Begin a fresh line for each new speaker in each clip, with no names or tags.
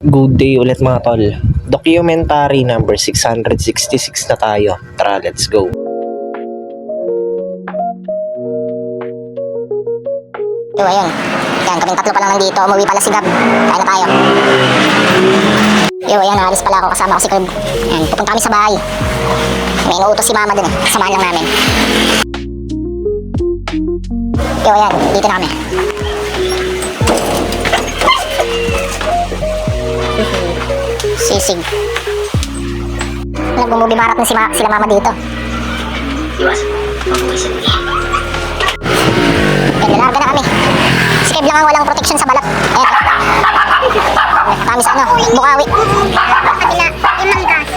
Good day ulit mga tol. Documentary number 666 na tayo. Tara, let's go.
Yo, ayun. Yan, kaming tatlo pa lang nandito. Umuwi pala si Gab. Kaya na tayo. Yo, ayan, naalis pala ako. Kasama ko si Curb. Yan, pupunta kami sa bahay. May inuutos si mama dun eh. Samahan lang namin. Yo, ayan. Dito na kami. Sisig. Nag-movie marathon sila mama dito.
Iwas. Mag-uwi
Yan, lalarga na kami. Si Kev lang ang walang protection sa balat. Ayan. Kami sa ano, Bukawi. Kabila, yung gas.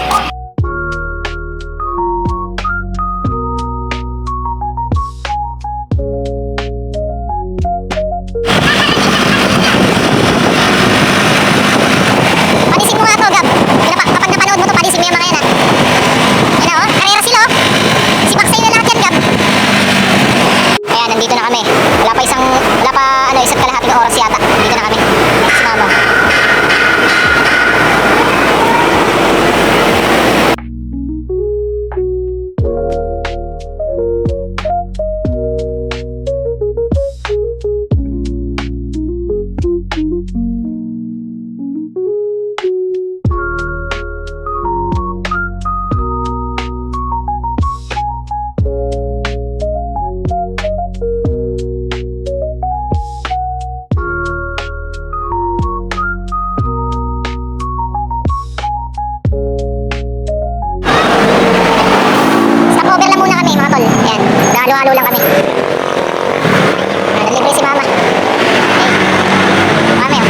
Panisig mo nga ito, Gab. Kapag napanood mo ito, panisig mo yung mga yan, ha. Yan, o. Karera sila, o. Si Paksay na lahat yan, Gab. Ayan, nandito na kami. Wala pa isa't kalahating oras yata. Dito na kami. Si mama. Stopover lang muna kami, mga tol. Ayan, halo-halo lang kami. Nalibre si mama. Okay. Mami, oh.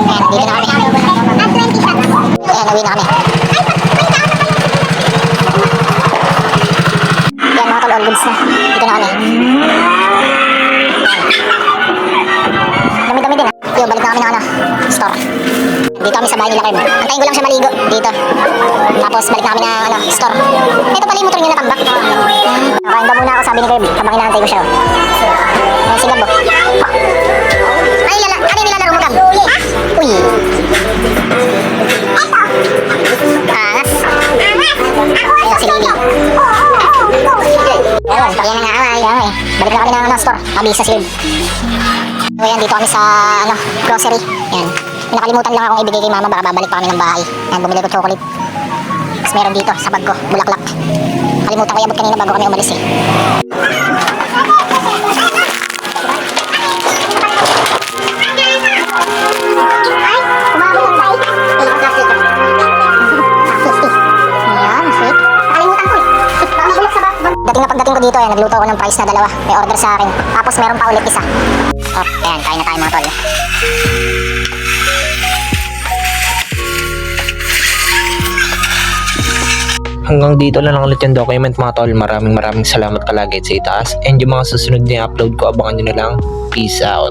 Ayan, dito na kami. Ayan, uwi na kami. Yan mga tol, all goods na. Dito na kami. Dami-dami din, ha. Yo, balik na kami ng ano, store. Dito kami sa bahay nila, Kerb. Antayin ko lang siya maligo dito. Tapos balik na kami ng ano, store. Ito pala yung motor niya natambak. Nakain ba muna ako, sabi ni Kerb, habang inaantay ko siya. Ayan si Gab, oh. Ano yung nilalaro mo, Gab? Uy. Angas. Ayan si Lily. Ayun, yan na nga, ay. Balik na kami ng ano, store. Mabisa si Lily. So yan, dito kami sa ano, grocery. Yan. Nakalimutan lang akong ibigay kay mama, baka babalik pa kami ng bahay. Yan, bumili ko chocolate. Tapos meron dito sa bag ko, bulaklak. Kalimutan ko iabot kanina bago kami umalis eh. Pagdating ko dito, ayan, nagluto ako ng fries na dalawa. May order sa akin. Tapos meron pa ulit isa. Oh, ayan, kain na tayo mga tol.
Hanggang dito na lang ulit yung document mga tol. Maraming salamat palagi sa itaas. And yung mga susunod na i-upload ko, abangan nyo na lang. Peace out.